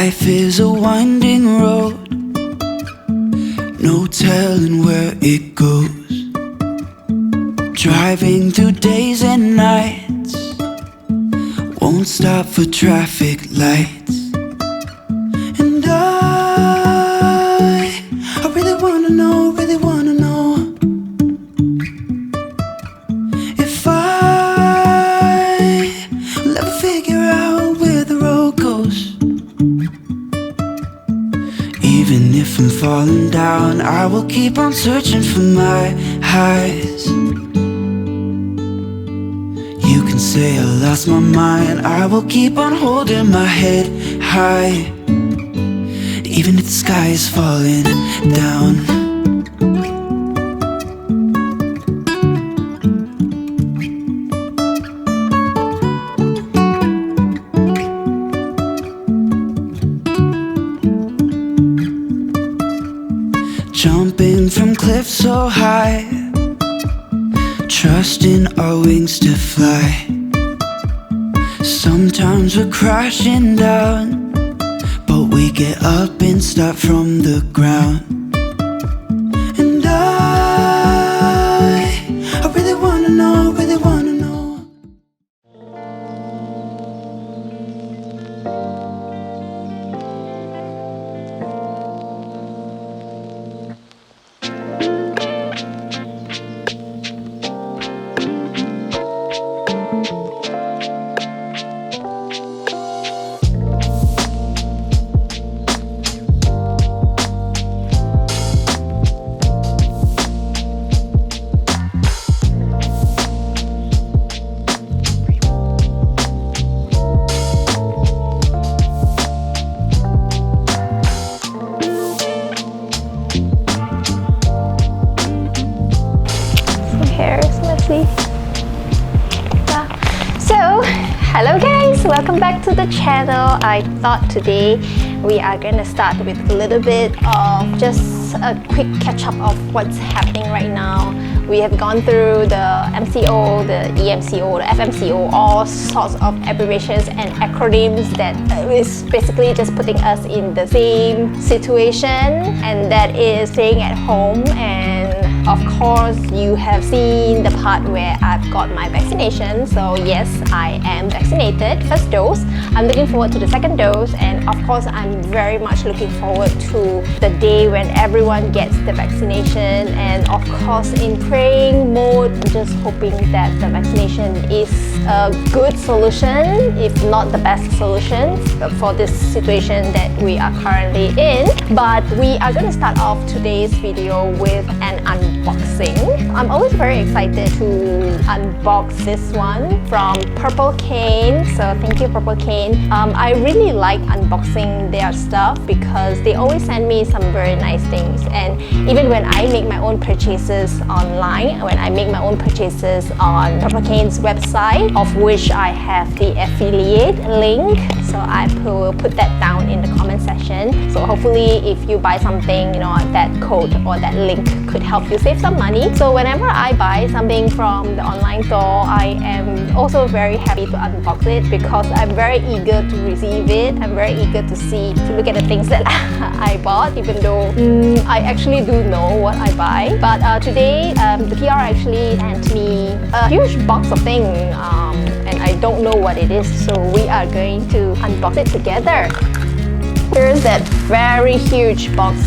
Life is a winding road, no telling where it goes. Driving through days and nights, won't stop for traffic lights. And I really wanna know, if I will ever figure out where the road goes. Even if I'm falling down, I will keep on searching for my highs. You can say I lost my mind, I will keep on holding my head high, even if the sky is falling down. Jumping from cliffs so high, trusting our wings to fly. Sometimes we're crashing down, but we get up and start from the ground. And I really wanna know, Hello guys, welcome back to the channel. I thought today we are going to start with a little bit of just a quick catch up of what's happening right now. We have gone through the MCO, the EMCO, the FMCO, all sorts of abbreviations and acronyms that is basically just putting us in the same situation, and that is staying at home. And of course, you have seen the part where I've got my vaccination. So yes, I am vaccinated, first dose. I'm looking forward to the second dose, and of course, I'm very much looking forward to the day when everyone gets the vaccination. And of course, in praying mode, I'm just hoping that the vaccination is a good solution, if not the best solution for this situation that we are currently in. But we are going to start off today's video with an unboxing. I'm always very excited to unbox this one from Purple Cane. So thank you, Purple Cane. I really like unboxing their stuff because they always send me some very nice things. And even when I make my own purchases online, when I make my own purchases on Purple Cane's website, of which I have the affiliate link, so I will put that down in the comment section. So hopefully if you buy something, you know, that code or that link could help you save some money. So whenever I buy something from the online store, I am also very happy to unbox it because I'm very eager to receive it. I'm very eager to look at the things that I bought, even though I actually do know what I buy. But today, the PR actually sent me a huge box of things, and I don't know what it is. So we are going to unbox it together. Here's that very huge box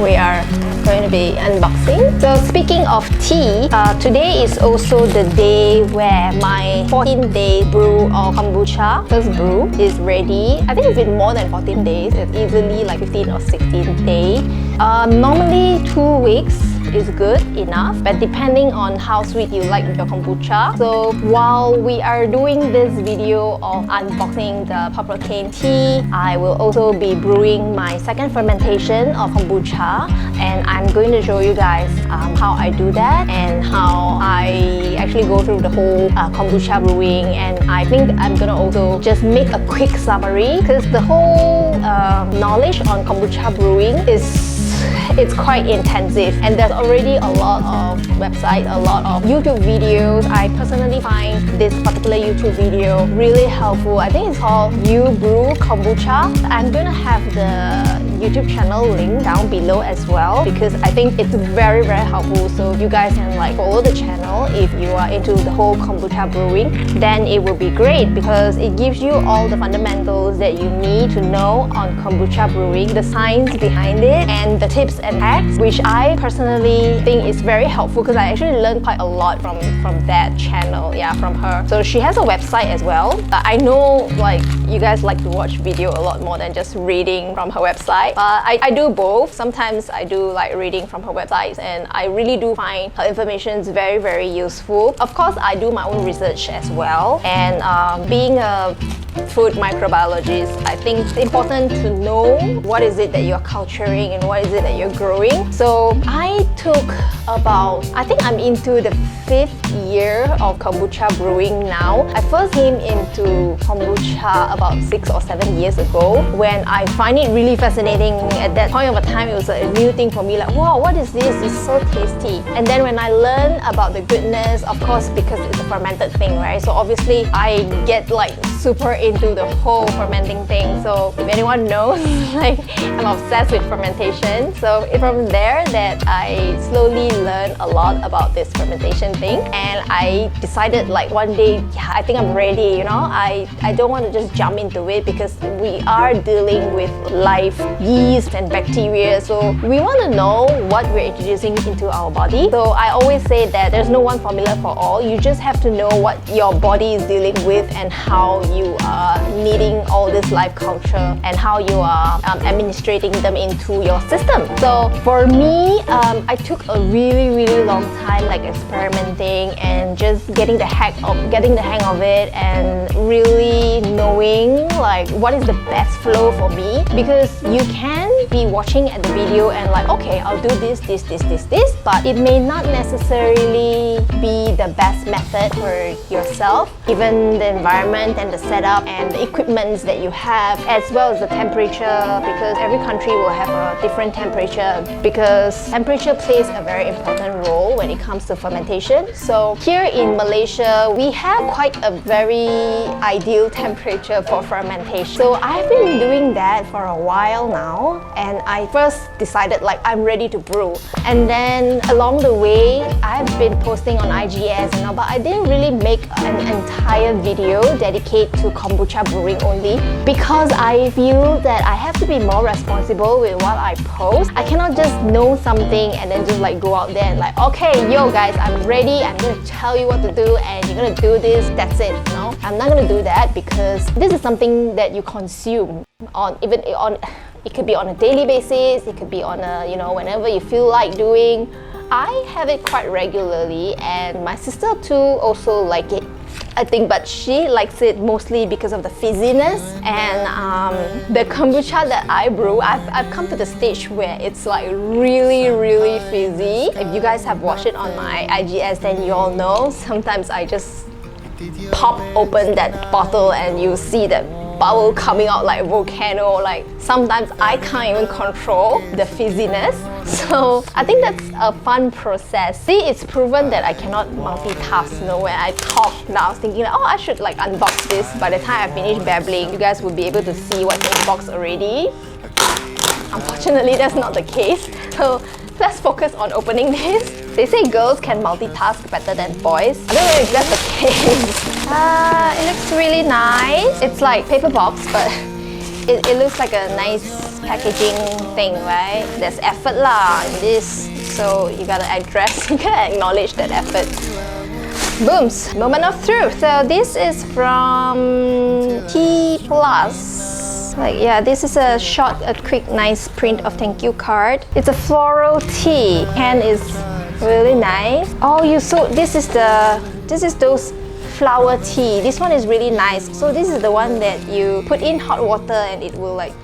we are going to be unboxing. So speaking of tea, today is also the day where my 14-day brew of kombucha, first brew, is ready. I think it's been more than 14 days. It's easily like 15 or 16 days. Normally 2 weeks is good enough, but depending on how sweet you like your kombucha. So while we are doing this video of unboxing the Purple Cane tea, I will also be brewing my second fermentation of kombucha, and I'm going to show you guys how I do that and how I actually go through the whole kombucha brewing. And I think I'm gonna also just make a quick summary because the whole knowledge on kombucha brewing is it's quite intensive, and there's already a lot of websites, a lot of YouTube videos. I personally find this particular YouTube video really helpful. I think it's called You Brew Kombucha. I'm gonna have the YouTube channel link down below as well, because I think it's very helpful. So if you guys can like follow the channel if you are into the whole kombucha brewing, then it will be great, because it gives you all the fundamentals that you need to know on kombucha brewing, the science behind it, and the tips and hacks, which I personally think is very helpful, because I actually learned quite a lot from that channel, yeah, from her. So she has a website as well. I know like you guys like to watch video a lot more than just reading from her website. I do both. Sometimes I do like reading from her website, and I really do find her information is very useful. Of course, I do my own research as well, and being a food microbiologist, I think it's important to know what is it that you're culturing and what is it that you're growing. So I took I think I'm into the 5th year of kombucha brewing now. I first came into kombucha about 6 or 7 years ago, when I find it really fascinating. At that point of time, it was a new thing for me, like, wow, what is this? It's so tasty. And then when I learned about the goodness, of course, because it's a fermented thing, right? So obviously I get like super into the whole fermenting thing. So if anyone knows, like, I'm obsessed with fermentation. So it's from there that I slowly learned a lot about this fermentation thing, and I decided like one day, yeah, I think I'm ready, you know. I don't want to just jump into it, because we are dealing with live yeast and bacteria, so we want to know what we're introducing into our body. So I always say that there's no one formula for all. You just have to know what your body is dealing with, and how you are needing all this life culture, and how you are administrating them into your system. So for me, I took a really long time like experimenting and just getting the hang of it, and really knowing like what is the best flow for me. Because you can be watching at the video and like, okay, I'll do this, but it may not necessarily be the best method for yourself, given the environment and the setup and the equipments that you have, as well as the temperature, because every country will have a different temperature, because temperature plays a very important role when it comes to fermentation. So here in Malaysia, we have quite a very ideal temperature for fermentation. So I've been doing that for a while now, and I first decided like I'm ready to brew, and then along the way I've been posting on IGS and all, but I didn't really make an entire video dedicated to kombucha brewing only, because I feel that I have to be more responsible with what I post. I cannot just know something and then just like go out there and like, okay, yo guys, I'm ready, I'm gonna tell you what to do and you're gonna do this, that's it. No, I'm not gonna do that, because this is something that you consume it could be on a daily basis, it could be on a, you know, whenever you feel like doing. I have it quite regularly, and my sister too also like it, I think, but she likes it mostly because of the fizziness and the kombucha that I brew. I've come to the stage where it's like really fizzy. If you guys have watched it on my IGS, then you all know sometimes I just pop open that bottle and you see that bubble coming out like volcano. Like sometimes I can't even control the fizziness. So I think that's a fun process. See, it's proven that I cannot multitask. You know, when I talk now, I was thinking like, oh, I should like unbox this. By the time I finish babbling, you guys will be able to see what's in the box already. Unfortunately, that's not the case. So let's focus on opening this. They say girls can multitask better than boys. I don't know if that's the case. It looks really nice. It's like paper box, but it looks like a nice packaging thing, right? There's effort lah in this, so you gotta acknowledge that effort. Booms! Moment of truth. So this is from T Plus. Like, yeah, this is a quick, nice print of thank you card. It's a floral tea. Can is really nice. Oh, this is those flower tea. This one is really nice. So this is the one that you put in hot water and it will like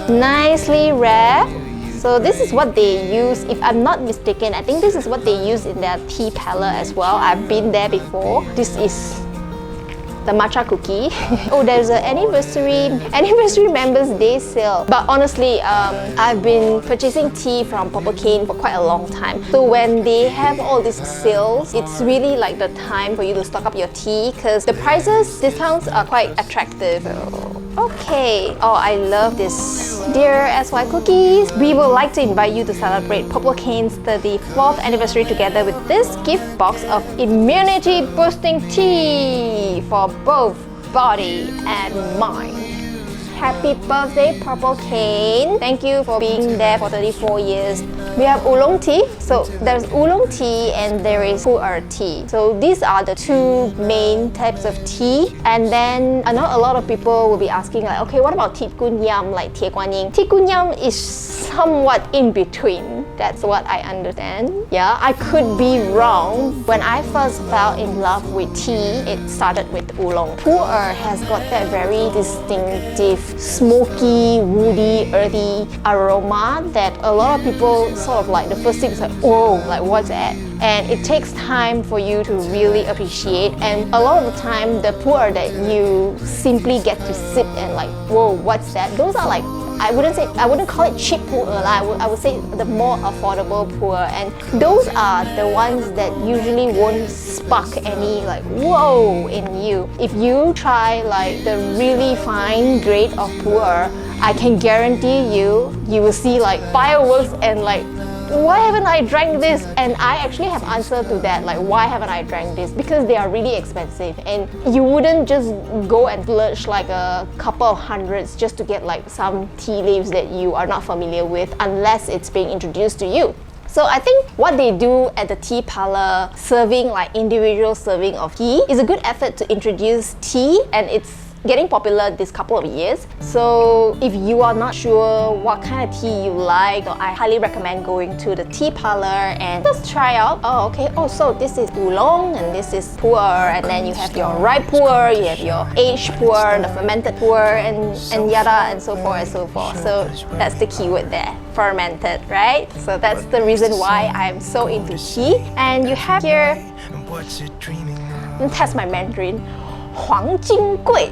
nicely wrapped. So this is what they use, if I'm not mistaken. I think this is what they use in their tea parlor as well. I've been there before. This is the matcha cookie. Oh, there's an anniversary members day sale. But honestly, I've been purchasing tea from Purple Cane for quite a long time. So when they have all these sales, it's really like the time for you to stock up your tea because the prices, discounts are quite attractive. So, okay. Oh, I love this. Dear SY Cookies, we would like to invite you to celebrate Purple Cane's 34th anniversary together with this gift box of immunity boosting tea for both body and mind. Happy birthday, Purple Cane. Thank you for being there for 34 years. We have oolong tea. So there's oolong tea and there is pu'er tea. So these are the two main types of tea. And then I know a lot of people will be asking like, okay, what about Tit Kun Yam, like Tie Guan Yin? Tit Kun Yam is somewhat in between. That's what I understand. Yeah, I could be wrong. When I first fell in love with tea, it started with oolong. Pu'er has got that very distinctive, smoky, woody, earthy aroma that a lot of people sort of like the first thing is like, oh, like what's that? And it takes time for you to really appreciate. And a lot of the time, the pu'er that you simply get to sip and like, whoa, what's that? Those are like, I wouldn't call it cheap pu'er. I would say the more affordable pu'er. And those are the ones that usually won't spark any like whoa in you. If you try like the really fine grade of pu'er, I can guarantee you will see like fireworks and like, why haven't I drank this? And I actually have answer to that, like why haven't I drank this? Because they are really expensive and you wouldn't just go and splurge like a couple of hundreds just to get like some tea leaves that you are not familiar with unless it's being introduced to you. So I think what they do at the tea parlor, serving like individual serving of tea, is a good effort to introduce tea, and it's getting popular this couple of years. So if you are not sure what kind of tea you like, I highly recommend going to the tea parlor and just try out. Oh, okay. Oh, so this is oolong and this is pu'er, and then you have your ripe pu'er, you have your aged pu'er, the fermented pu'er, and yada, and so forth and so forth. So that's the keyword there, fermented, right? So that's the reason why I'm so into tea. And you have here, test my Mandarin, 黄金贵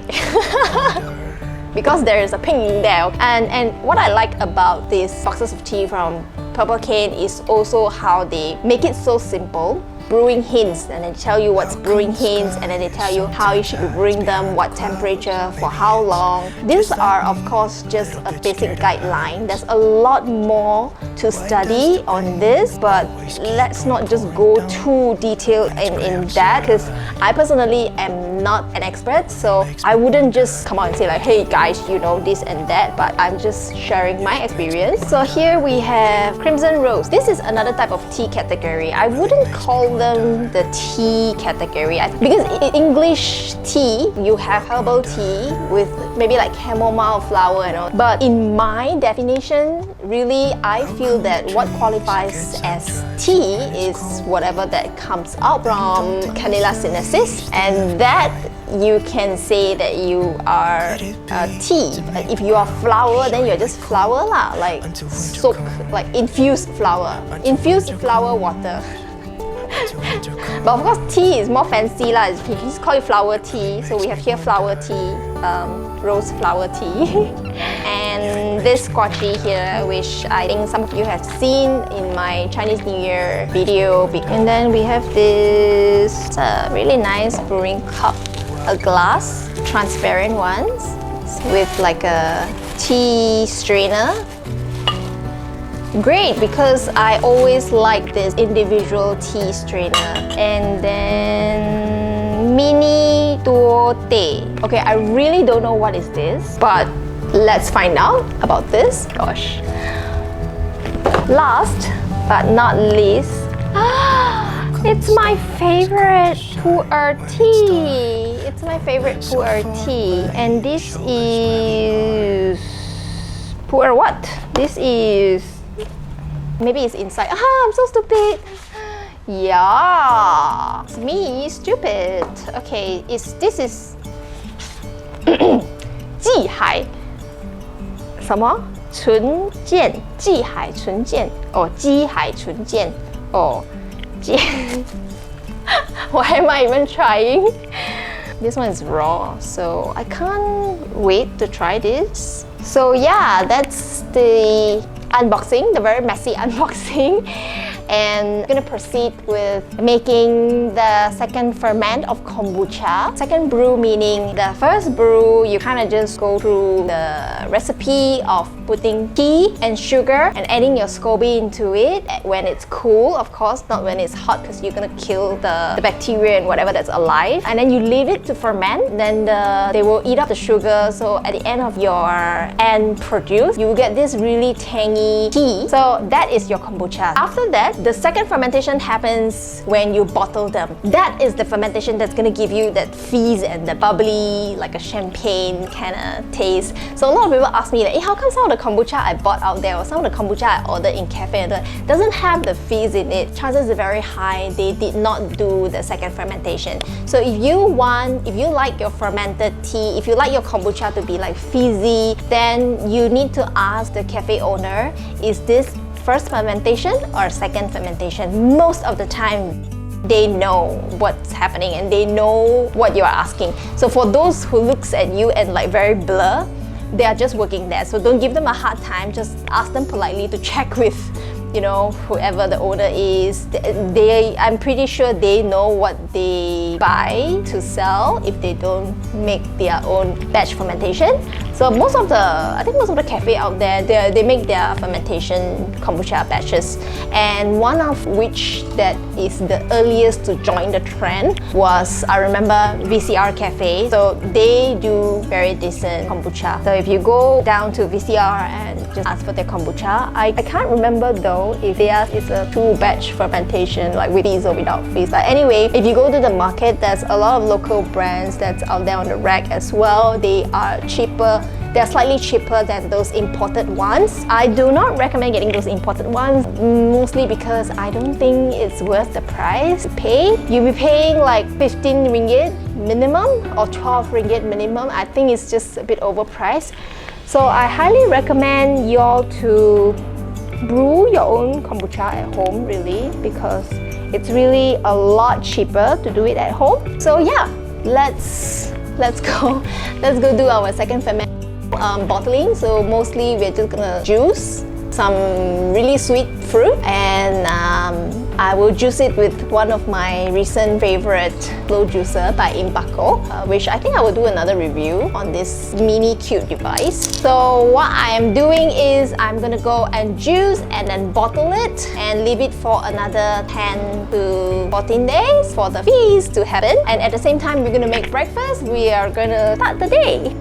because there is a ping there. And what I like about these boxes of tea from Purple Cane is also how they make it so simple. Brewing hints, and they tell you what's brewing hints, and then they tell you how you should be brewing them, what temperature, for how long. These are of course just a basic guideline. There's a lot more to study on this, but let's not just go too detailed in that, because I personally am not an expert, so I wouldn't just come out and say like, hey guys, you know this and that, but I'm just sharing my experience. So here we have Crimson Rose. This is another type of tea category. I wouldn't call them the tea category because in English tea you have herbal tea with maybe like chamomile flower and all, but in my definition, really I feel that what qualifies as tea is whatever that comes out from Cannella sinensis, and that you can say that you are tea. If you are flower, then you're just flower lah, like soak, like infused flower water. But of course tea is more fancy lah, you just call it flower tea. So we have here flower tea, rose flower tea and this squatchy here, which I think some of you have seen in my Chinese New Year video. And then we have this really nice brewing cup, a glass, transparent ones with like a tea strainer. Great, because I always like this individual tea strainer. And then mini duo teh. Okay, I really don't know what is this, but let's find out about this. Gosh. Last but not least, it's my favorite pu'er tea. It's my favorite pu'er tea. And this is pu'er what? This is, maybe it's inside. I'm so stupid. Yeah, it's me, stupid. Okay, this is 季海什么纯健，季海纯健哦，基海纯健哦，Why am I even trying? This one is raw, so I can't wait to try this. So yeah, that's the unboxing, the very messy unboxing. And I'm gonna proceed with making the second ferment of kombucha. Second brew meaning the first brew, you kind of just go through the recipe of putting tea and sugar and adding your SCOBY into it when it's cool, of course, not when it's hot, because you're gonna kill the bacteria and whatever that's alive. And then you leave it to ferment, then they will eat up the sugar. So at the end of your end produce, you will get this really tangy tea. So that is your kombucha. After that, the second fermentation happens when you bottle them. That is the fermentation that's gonna give you that fizz and the bubbly, like a champagne kind of taste. So a lot of people ask me, like, hey, how come some of the kombucha I bought out there or some of the kombucha I ordered in cafe doesn't have the fizz in it? Chances are very high they did not do the second fermentation. So if you like your fermented tea, if you like your kombucha to be like fizzy, then you need to ask the cafe owner, is this first fermentation or second fermentation? Most of the time, they know what's happening and they know what you're asking. So for those who looks at you and like very blur, they are just working there. So don't give them a hard time, just ask them politely to check with, you know, whoever the owner is. I'm pretty sure they know what they buy to sell if they don't make their own batch fermentation. So I think most of the cafe out there, they make their fermentation kombucha batches, and one of which that is the earliest to join the trend was, I remember, VCR Cafe. So they do very decent kombucha. So if you go down to VCR and just ask for their kombucha, I can't remember though if theirs is a 2-batch fermentation, like with fizz or without fizz. But anyway, if you go to the market, there's a lot of local brands that's out there on the rack as well. They are cheaper. They're slightly cheaper than those imported ones. I do not recommend getting those imported ones, mostly because I don't think it's worth the price you pay. You'll be paying like 15 ringgit minimum or 12 ringgit minimum. I think it's just a bit overpriced. So I highly recommend y'all to brew your own kombucha at home, really, because it's really a lot cheaper to do it at home. So yeah, let's go do our second ferment bottling. So mostly we're just gonna juice some really sweet fruit, and I will juice it with one of my recent favorite flow juicer by Impaco, which I think I will do another review on this mini cute device. So what I am doing is I'm gonna go and juice and then bottle it and leave it for another 10 to 14 days for the fizz to happen. And at the same time, we're gonna make breakfast. We are gonna start the day.